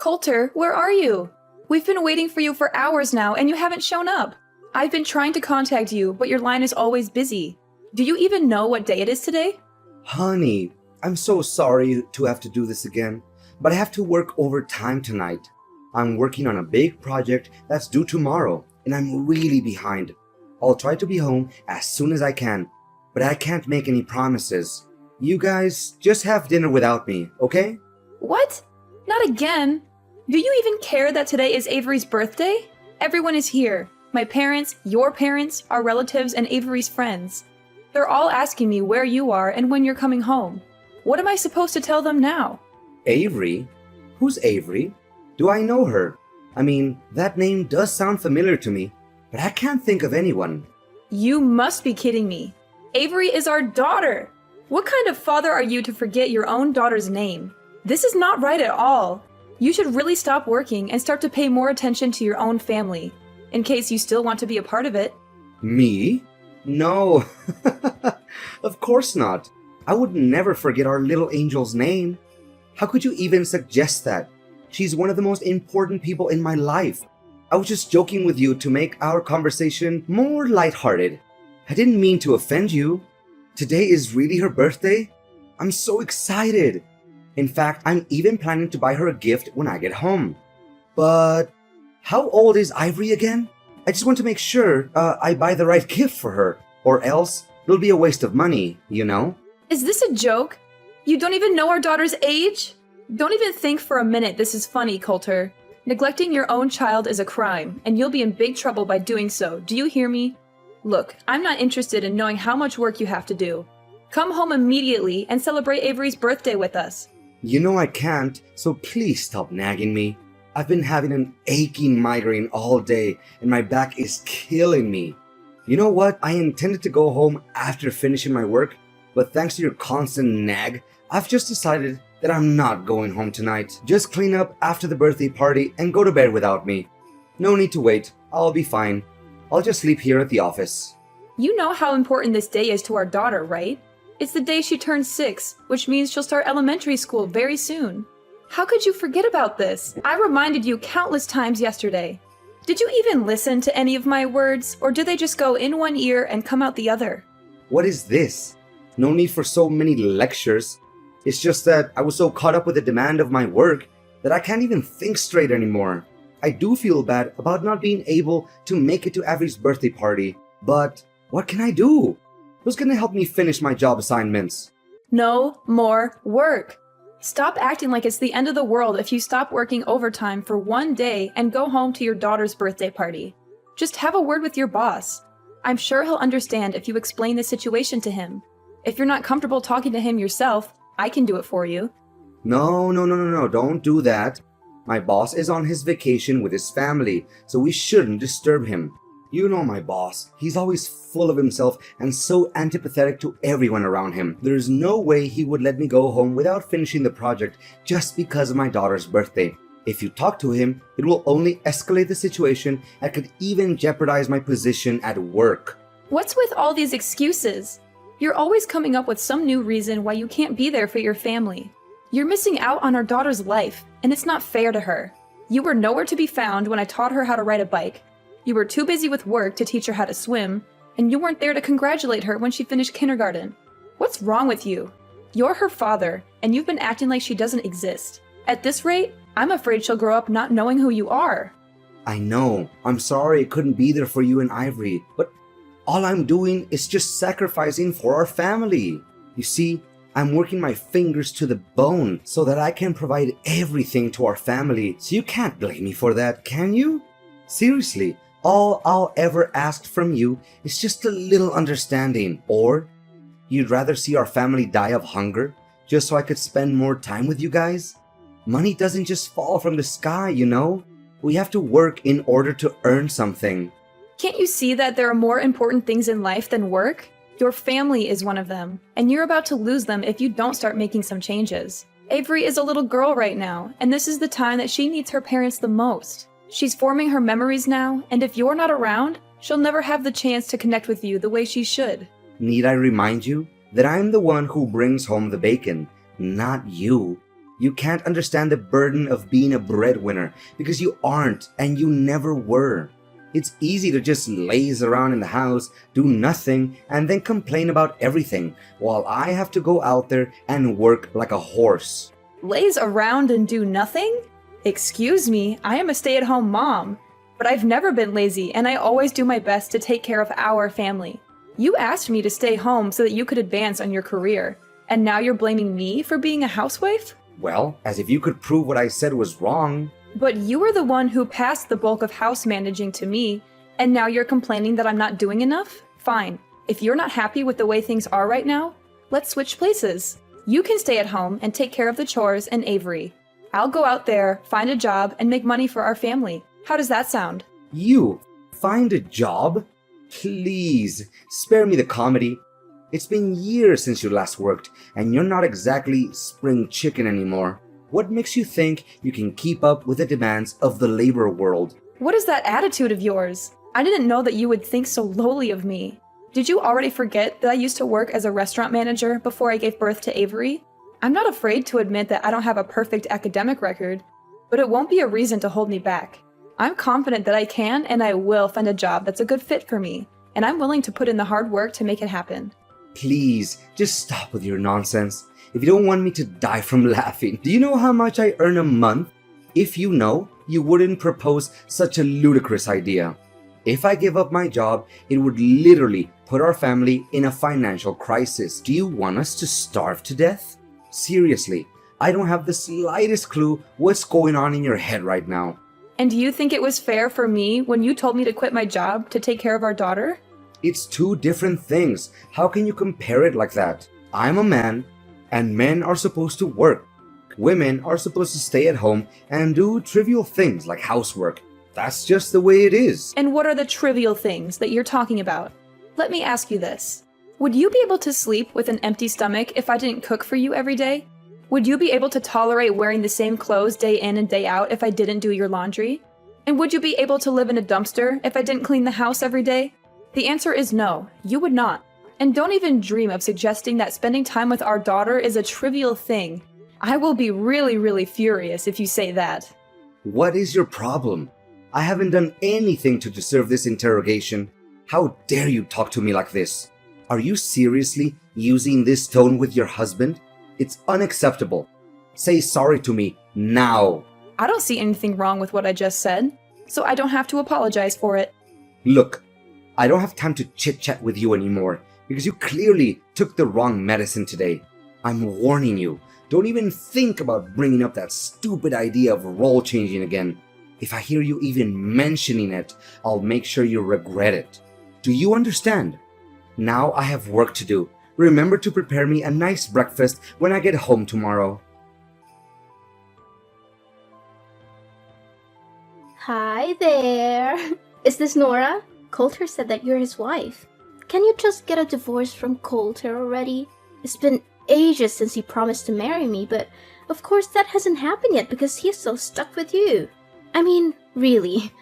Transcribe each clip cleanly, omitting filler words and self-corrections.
Coulter, where are you? We've been waiting for you for hours now and you haven't shown up. I've been trying to contact you, but your line is always busy. Do you even know what day it is today? Honey, I'm so sorry to have to do this again, but I have to work overtime tonight. I'm working on a big project that's due tomorrow, and I'm really behind. I'll try to be home as soon as I can, but I can't make any promises. You guys just have dinner without me, okay? What? Not again. Do you even care that today is Avery's birthday? Everyone is here. My parents, your parents, our relatives, and Avery's friends. They're all asking me where you are and when you're coming home. What am I supposed to tell them now? Avery? Who's Avery? Do I know her? I mean, that name does sound familiar to me, but I can't think of anyone. You must be kidding me. Avery is our daughter. What kind of father are you to forget your own daughter's name? This is not right at all. You should really stop working and start to pay more attention to your own family, in case you still want to be a part of it. Me? No. Of course not. I would never forget our little angel's name. How could you even suggest that? She's one of the most important people in my life. I was just joking with you to make our conversation more lighthearted. I didn't mean to offend you. Today is really her birthday. I'm so excited. In fact, I'm even planning to buy her a gift when I get home. But how old is Ivory again? I just want to make sure I buy the right gift for her, or else it'll be a waste of money, you know? Is this a joke? You don't even know our daughter's age? Don't even think for a minute this is funny, Coulter. Neglecting your own child is a crime, and you'll be in big trouble by doing so. Do you hear me? Look, I'm not interested in knowing how much work you have to do. Come home immediately and celebrate Avery's birthday with us. You know I can't, so please stop nagging me. I've been having an aching migraine all day, and my back is killing me. You know what? I intended to go home after finishing my work, but thanks to your constant nag, I've just decided that I'm not going home tonight. Just clean up after the birthday party and go to bed without me. No need to wait. I'll be fine. I'll just sleep here at the office. You know how important this day is to our daughter, right? It's the day she turns 6, which means she'll start elementary school very soon. How could you forget about this? I reminded you countless times yesterday. Did you even listen to any of my words, or did they just go in one ear and come out the other? What is this? No need for so many lectures. It's just that I was so caught up with the demand of my work that I can't even think straight anymore. I do feel bad about not being able to make it to Avery's birthday party, but what can I do? Who's gonna help me finish my job assignments? No more work. Stop acting like it's the end of the world if you stop working overtime for one day and go home to your daughter's birthday party. Just have a word with your boss. I'm sure he'll understand if you explain the situation to him. If you're not comfortable talking to him yourself, I can do it for you. No, don't do that. My boss is on his vacation with his family, so we shouldn't disturb him. You know my boss. He's always full of himself and so antipathetic to everyone around him. There's no way he would let me go home without finishing the project just because of my daughter's birthday. If you talk to him, it will only escalate the situation and could even jeopardize my position at work. What's with all these excuses? You're always coming up with some new reason why you can't be there for your family. You're missing out on our daughter's life, and it's not fair to her. You were nowhere to be found when I taught her how to ride a bike. You were too busy with work to teach her how to swim, and you weren't there to congratulate her when she finished kindergarten. What's wrong with you? You're her father, and you've been acting like she doesn't exist. At this rate, I'm afraid she'll grow up not knowing who you are. I know. I'm sorry I couldn't be there for you and Ivory, but all I'm doing is just sacrificing for our family. You see, I'm working my fingers to the bone so that I can provide everything to our family. So you can't blame me for that, can you? Seriously, all I'll ever ask from you is just a little understanding. Or you'd rather see our family die of hunger just so I could spend more time with you guys? Money doesn't just fall from the sky, you know? We have to work in order to earn something. Can't you see that there are more important things in life than work? Your family is one of them, and you're about to lose them if you don't start making some changes. Avery is a little girl right now, and this is the time that she needs her parents the most. She's forming her memories now, and if you're not around, she'll never have the chance to connect with you the way she should. Need I remind you that I'm the one who brings home the bacon, not you? You can't understand the burden of being a breadwinner because you aren't and you never were. It's easy to just laze around in the house, do nothing, and then complain about everything, while I have to go out there and work like a horse. Laze around and do nothing? Excuse me, I am a stay-at-home mom. But I've never been lazy, and I always do my best to take care of our family. You asked me to stay home so that you could advance on your career, and now you're blaming me for being a housewife? Well, as if you could prove what I said was wrong. But you were the one who passed the bulk of house managing to me, and now you're complaining that I'm not doing enough? Fine. If you're not happy with the way things are right now, let's switch places. You can stay at home and take care of the chores and Avery. I'll go out there, find a job, and make money for our family. How does that sound? You find a job? Please, spare me the comedy. It's been years since you last worked, and you're not exactly spring chicken anymore. What makes you think you can keep up with the demands of the labor world? What is that attitude of yours? I didn't know that you would think so lowly of me. Did you already forget that I used to work as a restaurant manager before I gave birth to Avery? I'm not afraid to admit that I don't have a perfect academic record, but it won't be a reason to hold me back. I'm confident that I can and I will find a job that's a good fit for me, and I'm willing to put in the hard work to make it happen. Please, just stop with your nonsense. If you don't want me to die from laughing, do you know how much I earn a month? If you know, you wouldn't propose such a ludicrous idea. If I give up my job, it would literally put our family in a financial crisis. Do you want us to starve to death? Seriously, I don't have the slightest clue what's going on in your head right now. And do you think it was fair for me when you told me to quit my job to take care of our daughter? It's two different things. How can you compare it like that? I'm a man, and men are supposed to work. Women are supposed to stay at home and do trivial things like housework. That's just the way it is. And what are the trivial things that you're talking about? Let me ask you this. Would you be able to sleep with an empty stomach if I didn't cook for you every day? Would you be able to tolerate wearing the same clothes day in and day out if I didn't do your laundry? And would you be able to live in a dumpster if I didn't clean the house every day? The answer is no, you would not. And don't even dream of suggesting that spending time with our daughter is a trivial thing. I will be really, really furious if you say that. What is your problem? I haven't done anything to deserve this interrogation. How dare you talk to me like this? Are you seriously using this tone with your husband? It's unacceptable. Say sorry to me now. I don't see anything wrong with what I just said, so I don't have to apologize for it. Look, I don't have time to chit-chat with you anymore because you clearly took the wrong medicine today. I'm warning you, don't even think about bringing up that stupid idea of role changing again. If I hear you even mentioning it, I'll make sure you regret it. Do you understand? Now I have work to do. Remember to prepare me a nice breakfast when I get home tomorrow. Hi there. Is this Nora? Coulter said that you're his wife. Can you just get a divorce from Coulter already? It's been ages since he promised to marry me, but of course that hasn't happened yet because he's so stuck with you. I mean, really,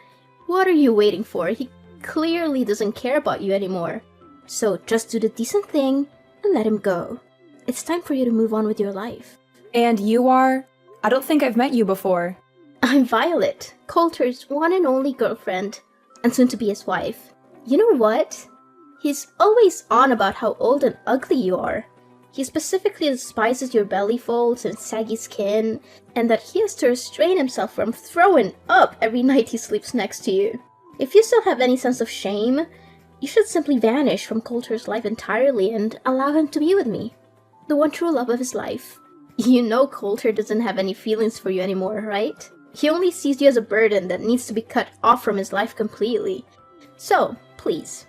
what are you waiting for? He clearly doesn't care about you anymore. So just do the decent thing and let him go. It's time for you to move on with your life. And you are? I don't think I've met you before. I'm Violet, Coulter's one and only girlfriend, and soon to be his wife. You know what? He's always on about how old and ugly you are. He specifically despises your belly folds and saggy skin, and that he has to restrain himself from throwing up every night he sleeps next to you. If you still have any sense of shame, you should simply vanish from Coulter's life entirely and allow him to be with me, the one true love of his life. You know Coulter doesn't have any feelings for you anymore, right? He only sees you as a burden that needs to be cut off from his life completely. So, please,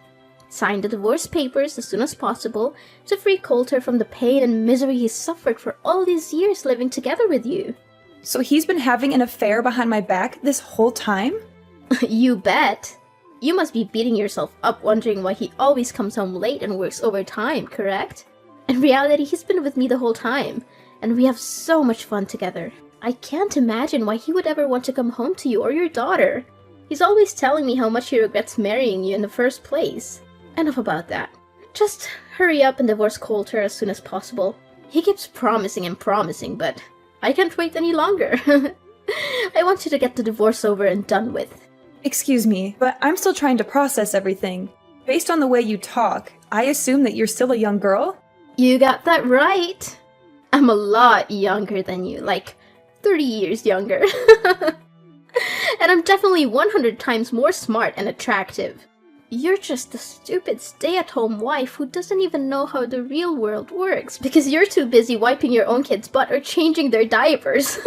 sign the divorce papers as soon as possible to free Coulter from the pain and misery he's suffered for all these years living together with you. So he's been having an affair behind my back this whole time? You bet. You must be beating yourself up wondering why he always comes home late and works overtime, correct? In reality, he's been with me the whole time, and we have so much fun together. I can't imagine why he would ever want to come home to you or your daughter. He's always telling me how much he regrets marrying you in the first place. Enough about that. Just hurry up and divorce Coulter as soon as possible. He keeps promising and promising, but I can't wait any longer. I want you to get the divorce over and done with. Excuse me, but I'm still trying to process everything. Based on the way you talk, I assume that you're still a young girl? You got that right. I'm a lot younger than you, like 30 years younger. And I'm definitely 100 times more smart and attractive. You're just a stupid stay-at-home wife who doesn't even know how the real world works because you're too busy wiping your own kid's butt or changing their diapers.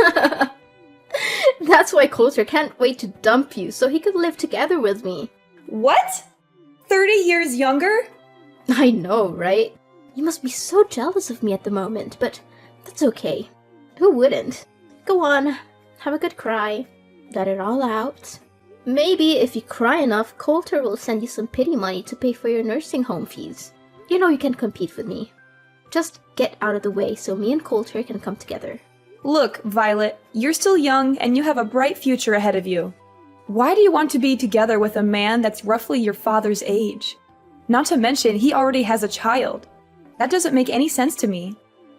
That's why Coulter can't wait to dump you so he could live together with me. What? 30 years younger? I know, right? You must be so jealous of me at the moment, but that's okay. Who wouldn't? Go on, have a good cry. Let it all out. Maybe if you cry enough, Coulter will send you some pity money to pay for your nursing home fees. You know you can compete with me. Just get out of the way so me and Coulter can come together. Look, Violet, you're still young and you have a bright future ahead of you. Why do you want to be together with a man that's roughly your father's age? Not to mention, he already has a child. That doesn't make any sense to me.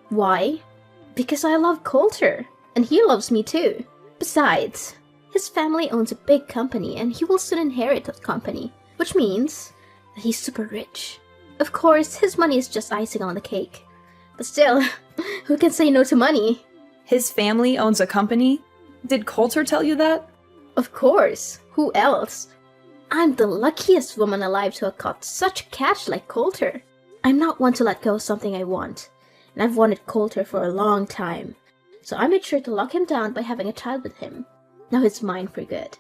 Why? Because I love Coulter, and he loves me too. Besides, his family owns a big company and he will soon inherit that company, which means that he's super rich. Of course, his money is just icing on the cake. But still, who can say no to money? His family owns a company? Did Coulter tell you that? Of course, who else? I'm the luckiest woman alive to have caught such cash like Coulter. I'm not one to let go of something I want, and I've wanted Coulter for a long time. So I made sure to lock him down by having a child with him. Now he's mine for good.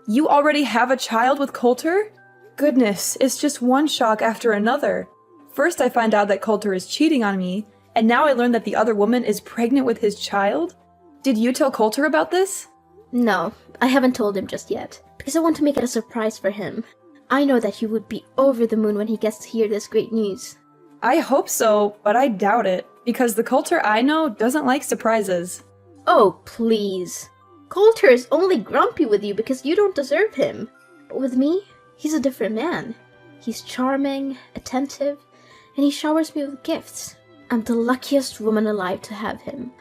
You already have a child with Coulter? Goodness, it's just one shock after another. First I find out that Coulter is cheating on me, and now I learn that the other woman is pregnant with his child? Did you tell Coulter about this? No, I haven't told him just yet, because I want to make it a surprise for him. I know that he would be over the moon when he gets to hear this great news. I hope so, but I doubt it, because the Coulter I know doesn't like surprises. Oh, please. Coulter is only grumpy with you because you don't deserve him. But with me, he's a different man. He's charming, attentive, and he showers me with gifts. I'm the luckiest woman alive to have him.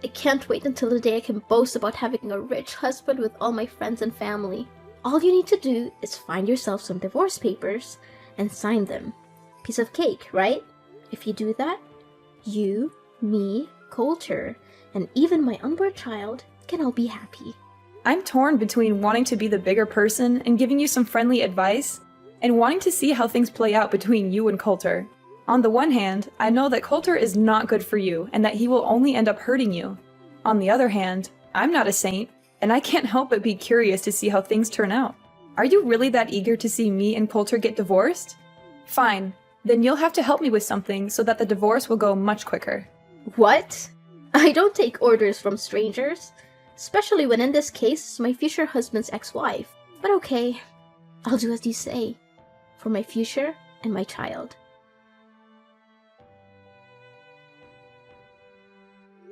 I can't wait until the day I can boast about having a rich husband with all my friends and family. All you need to do is find yourself some divorce papers and sign them. Piece of cake, right? If you do that, you, me, Coulter, and even my unborn child can all be happy. I'm torn between wanting to be the bigger person and giving you some friendly advice, and wanting to see how things play out between you and Coulter. On the one hand, I know that Coulter is not good for you and that he will only end up hurting you. On the other hand, I'm not a saint, and I can't help but be curious to see how things turn out. Are you really that eager to see me and Coulter get divorced? Fine, then you'll have to help me with something so that the divorce will go much quicker. What? I don't take orders from strangers, especially when in this case it's my future husband's ex-wife. But okay, I'll do as you say, for my future and my child.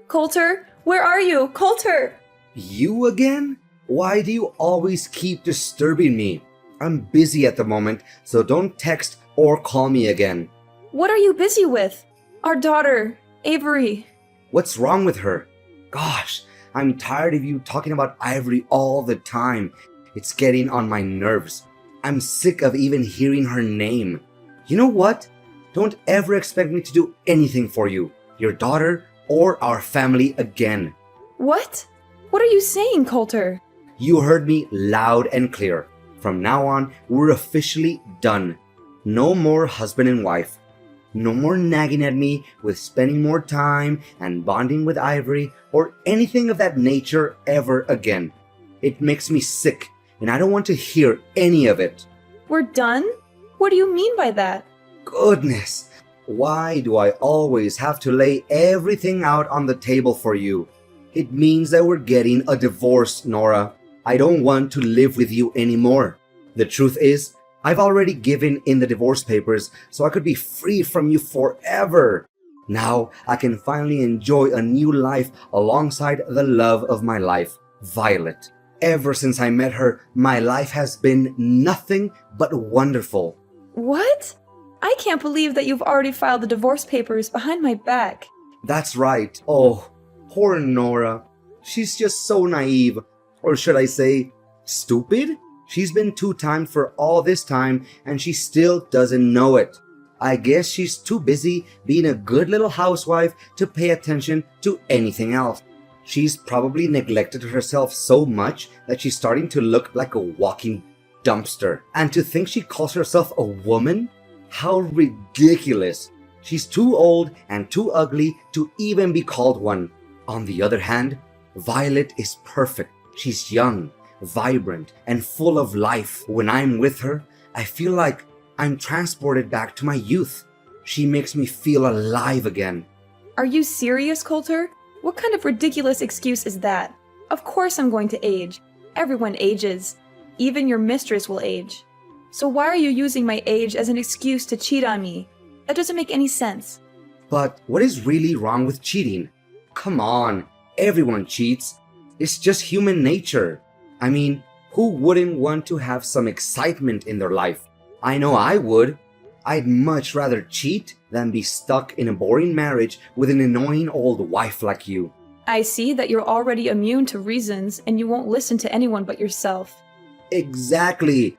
Coulter, where are you? Coulter! You again? Why do you always keep disturbing me? I'm busy at the moment, so don't text or call me again. What are you busy with? Our daughter, Avery. What's wrong with her? Gosh, I'm tired of you talking about Ivory all the time. It's getting on my nerves. I'm sick of even hearing her name. You know what? Don't ever expect me to do anything for you, your daughter, or our family again. What? What are you saying, Coulter? You heard me loud and clear. From now on, we're officially done. No more husband and wife. No more nagging at me with spending more time and bonding with Ivory or anything of that nature ever again. It makes me sick, and I don't want to hear any of it. We're done? What do you mean by that? Goodness, why do I always have to lay everything out on the table for you? It means that we're getting a divorce, Nora. I don't want to live with you anymore. The truth is, I've already given in the divorce papers so I could be free from you forever. Now I can finally enjoy a new life alongside the love of my life, Violet. Ever since I met her, my life has been nothing but wonderful. What? I can't believe that you've already filed the divorce papers behind my back. That's right. Oh, Poor Nora. She's just so naive. Or should I say, stupid? She's been two-timed for all this time and she still doesn't know it. I guess she's too busy being a good little housewife to pay attention to anything else. She's probably neglected herself so much that she's starting to look like a walking dumpster. And to think she calls herself a woman? How ridiculous. She's too old and too ugly to even be called one. On the other hand, Violet is perfect. She's young, vibrant, and full of life. When I'm with her, I feel like I'm transported back to my youth. She makes me feel alive again. Are you serious, Coulter? What kind of ridiculous excuse is that? Of course I'm going to age. Everyone ages. Even your mistress will age. So why are you using my age as an excuse to cheat on me? That doesn't make any sense. But what is really wrong with cheating? Come on, everyone cheats. It's just human nature. I mean, who wouldn't want to have some excitement in their life? I know I would. I'd much rather cheat than be stuck in a boring marriage with an annoying old wife like you. I see that you're already immune to reasons and you won't listen to anyone but yourself. Exactly.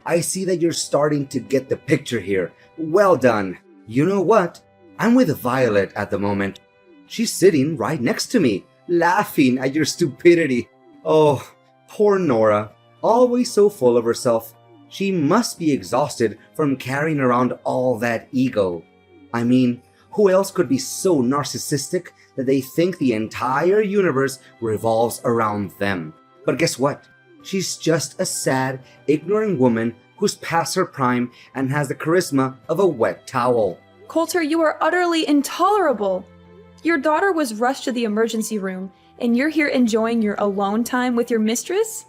I see that you're starting to get the picture here. Well done. You know what? I'm with Violet at the moment. She's sitting right next to me, laughing at your stupidity. Oh, poor Nora. Always so full of herself. She must be exhausted from carrying around all that ego. I mean, who else could be so narcissistic that they think the entire universe revolves around them? But guess what? She's just a sad, ignorant woman who's past her prime and has the charisma of a wet towel. Coulter, you are utterly intolerable. Your daughter was rushed to the emergency room, and you're here enjoying your alone time with your mistress?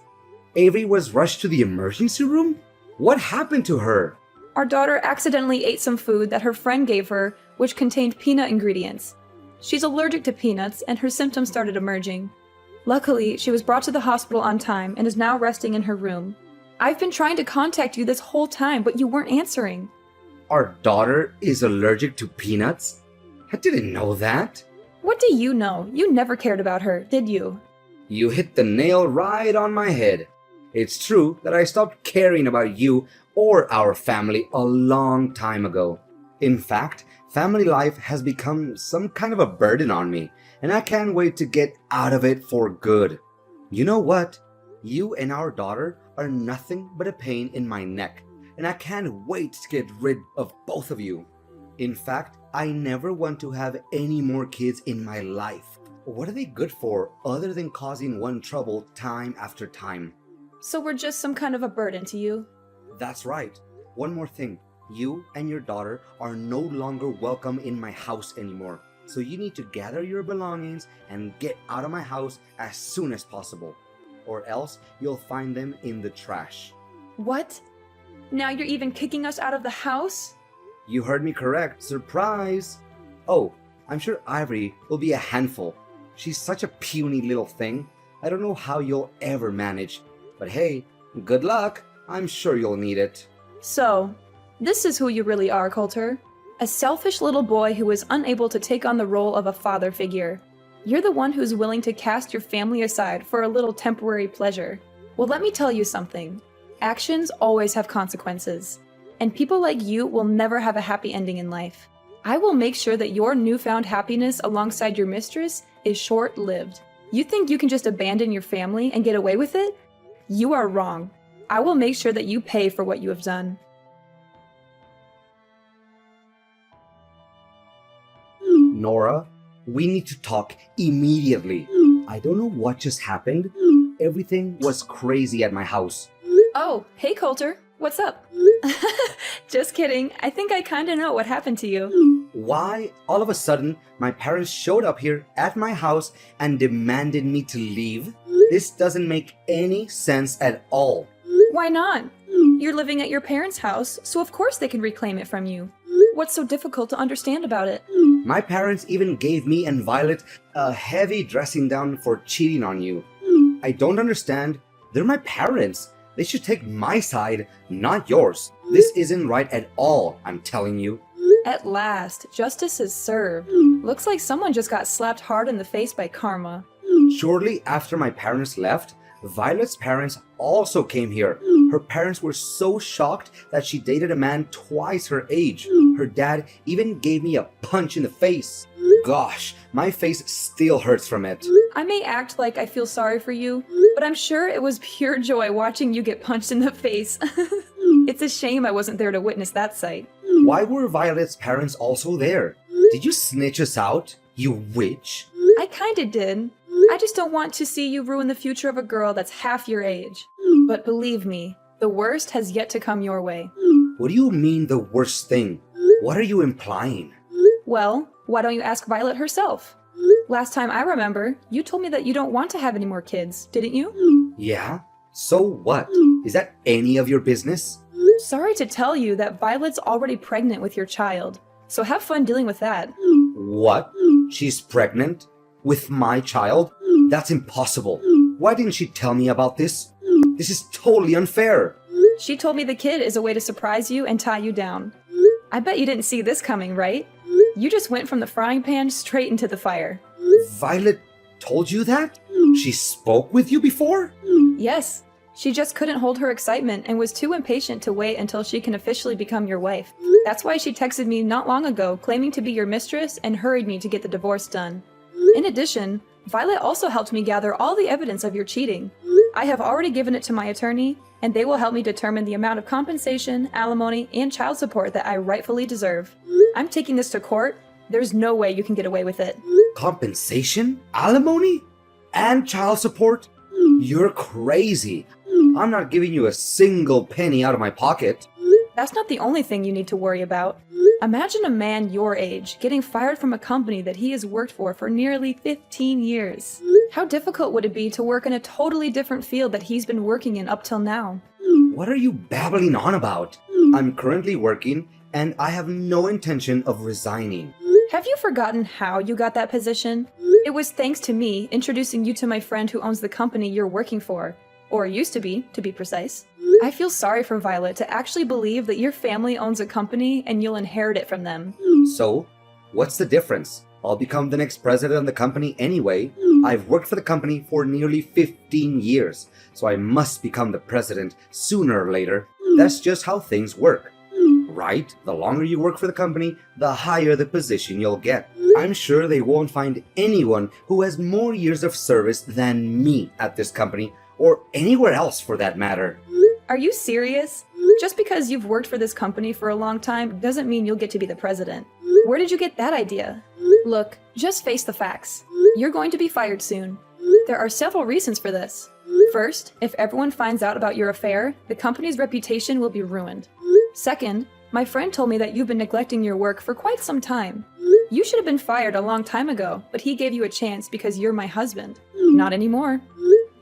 Avery was rushed to the emergency room? What happened to her? Our daughter accidentally ate some food that her friend gave her, which contained peanut ingredients. She's allergic to peanuts, and her symptoms started emerging. Luckily, she was brought to the hospital on time and is now resting in her room. I've been trying to contact you this whole time, but you weren't answering. Our daughter is allergic to peanuts? I didn't know that. What do you know? You never cared about her, did you? You hit the nail right on my head. It's true that I stopped caring about you or our family a long time ago. In fact, family life has become some kind of a burden on me, and I can't wait to get out of it for good. You know what? You and our daughter are nothing but a pain in my neck, and I can't wait to get rid of both of you. In fact, I never want to have any more kids in my life. What are they good for other than causing one trouble time after time? So we're just some kind of a burden to you? That's right. One more thing. You and your daughter are no longer welcome in my house anymore. So you need to gather your belongings and get out of my house as soon as possible. Or else you'll find them in the trash. What? Now you're even kicking us out of the house? You heard me correct. Surprise! Oh, I'm sure Ivory will be a handful. She's such a puny little thing. I don't know how you'll ever manage. But hey, good luck. I'm sure you'll need it. So, this is who you really are, Coulter. A selfish little boy who is unable to take on the role of a father figure. You're the one who's willing to cast your family aside for a little temporary pleasure. Well, let me tell you something. Actions always have consequences. And people like you will never have a happy ending in life. I will make sure that your newfound happiness alongside your mistress is short-lived. You think you can just abandon your family and get away with it? You are wrong. I will make sure that you pay for what you have done. Nora, we need to talk immediately. I don't know what just happened. Everything was crazy at my house. Oh, hey Coulter. What's up? Just kidding. I think I kinda know what happened to you. Why, all of a sudden, my parents showed up here at my house and demanded me to leave? This doesn't make any sense at all. Why not? You're living at your parents' house, so of course they can reclaim it from you. What's so difficult to understand about it? My parents even gave me and Violet a heavy dressing down for cheating on you. I don't understand. They're my parents. They should take my side, not yours. This isn't right at all, I'm telling you. At last, justice is served. Looks like someone just got slapped hard in the face by karma. Shortly after my parents left, Violet's parents also came here. Her parents were so shocked that she dated a man twice her age. Her dad even gave me a punch in the face. Gosh, my face still hurts from it. I may act like I feel sorry for you, but I'm sure it was pure joy watching you get punched in the face. It's a shame I wasn't there to witness that sight. Why were Violet's parents also there? Did you snitch us out, you witch? I kinda did. I just don't want to see you ruin the future of a girl that's half your age. But believe me, the worst has yet to come your way. What do you mean the worst thing? What are you implying? Well, why don't you ask Violet herself? Last time I remember, you told me that you don't want to have any more kids, didn't you? Yeah? So what? Is that any of your business? Sorry to tell you that Violet's already pregnant with your child, so have fun dealing with that. What? She's pregnant? With my child? That's impossible. Why didn't she tell me about this? This is totally unfair. She told me the kid is a way to surprise you and tie you down. I bet you didn't see this coming, right? You just went from the frying pan straight into the fire. Violet told you that? She spoke with you before? Yes, she just couldn't hold her excitement and was too impatient to wait until she can officially become your wife. That's why she texted me not long ago claiming to be your mistress and hurried me to get the divorce done. In addition, Violet also helped me gather all the evidence of your cheating. I have already given it to my attorney, and they will help me determine the amount of compensation, alimony, and child support that I rightfully deserve. I'm taking this to court. There's no way you can get away with it. Compensation? Alimony? And child support? You're crazy. I'm not giving you a single penny out of my pocket. That's not the only thing you need to worry about. Imagine a man your age getting fired from a company that he has worked for nearly 15 years. How difficult would it be to work in a totally different field that he's been working in up till now? What are you babbling on about? I'm currently working, and I have no intention of resigning. Have you forgotten how you got that position? It was thanks to me introducing you to my friend who owns the company you're working for. Or used to be precise. I feel sorry for Violet to actually believe that your family owns a company and you'll inherit it from them. So, what's the difference? I'll become the next president of the company anyway. I've worked for the company for nearly 15 years, so I must become the president sooner or later. That's just how things work. Right? The longer you work for the company, the higher the position you'll get. I'm sure they won't find anyone who has more years of service than me at this company, or anywhere else for that matter. Are you serious? Just because you've worked for this company for a long time doesn't mean you'll get to be the president. Where did you get that idea? Look, just face the facts. You're going to be fired soon. There are several reasons for this. First, if everyone finds out about your affair, the company's reputation will be ruined. Second, my friend told me that you've been neglecting your work for quite some time. You should have been fired a long time ago, but he gave you a chance because you're my husband. Not anymore.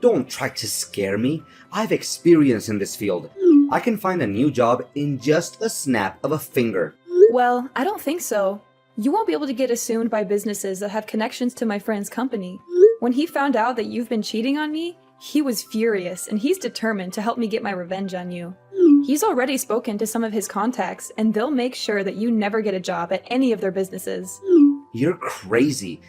Don't try to scare me. I've experience in this field. I can find a new job in just a snap of a finger. Well, I don't think so. You won't be able to get assumed by businesses that have connections to my friend's company. When he found out that you've been cheating on me, he was furious and he's determined to help me get my revenge on you. He's already spoken to some of his contacts and they'll make sure that you never get a job at any of their businesses. You're crazy.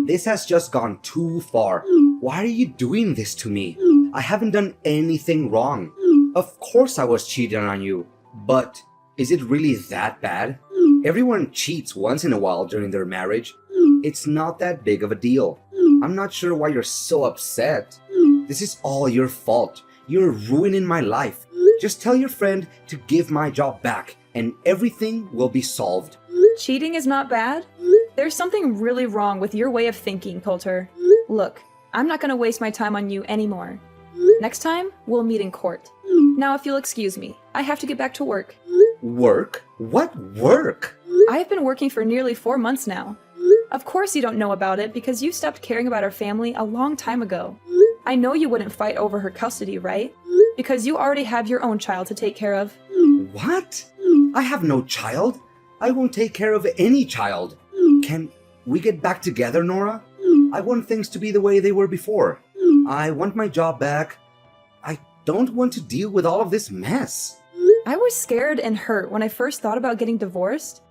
This has just gone too far. Why are you doing this to me? I haven't done anything wrong. Of course I was cheating on you, but is it really that bad? Everyone cheats once in a while during their marriage. It's not that big of a deal. I'm not sure why you're so upset. This is all your fault. You're ruining my life. Just tell your friend to give my job back and everything will be solved. Cheating is not bad? There's something really wrong with your way of thinking, Coulter. Look, I'm not going to waste my time on you anymore. Next time, we'll meet in court. Now, if you'll excuse me, I have to get back to work. Work? What work? I have been working for nearly 4 months now. Of course you don't know about it because you stopped caring about our family a long time ago. I know you wouldn't fight over her custody, right? Because you already have your own child to take care of. What? I have no child. I won't take care of any child. Can we get back together, Nora? I want things to be the way they were before. I want my job back. I don't want to deal with all of this mess. I was scared and hurt when I first thought about getting divorced.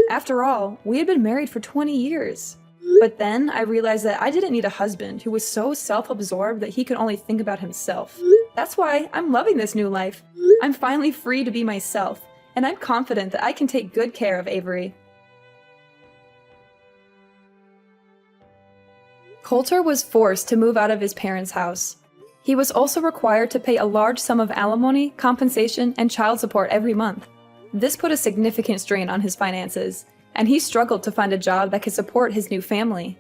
After all, we had been married for 20 years. But then I realized that I didn't need a husband who was so self-absorbed that he could only think about himself. That's why I'm loving this new life. I'm finally free to be myself, and I'm confident that I can take good care of Avery. Coulter was forced to move out of his parents' house. He was also required to pay a large sum of alimony, compensation, and child support every month. This put a significant strain on his finances, and he struggled to find a job that could support his new family.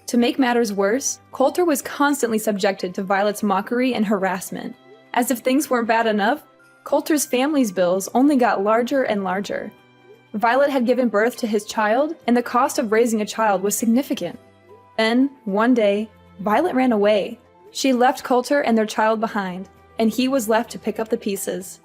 To make matters worse, Coulter was constantly subjected to Violet's mockery and harassment. As if things weren't bad enough, Coulter's family's bills only got larger and larger. Violet had given birth to his child, and the cost of raising a child was significant. Then, one day, Violet ran away. She left Coulter and their child behind, and he was left to pick up the pieces.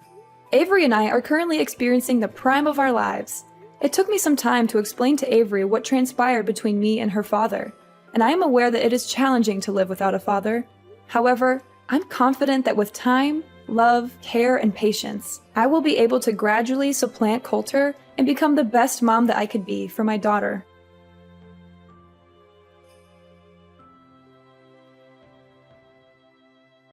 Avery and I are currently experiencing the prime of our lives. It took me some time to explain to Avery what transpired between me and her father, and I am aware that it is challenging to live without a father. However, I'm confident that with time, love, care, and patience, I will be able to gradually supplant Coulter and become the best mom that I could be for my daughter.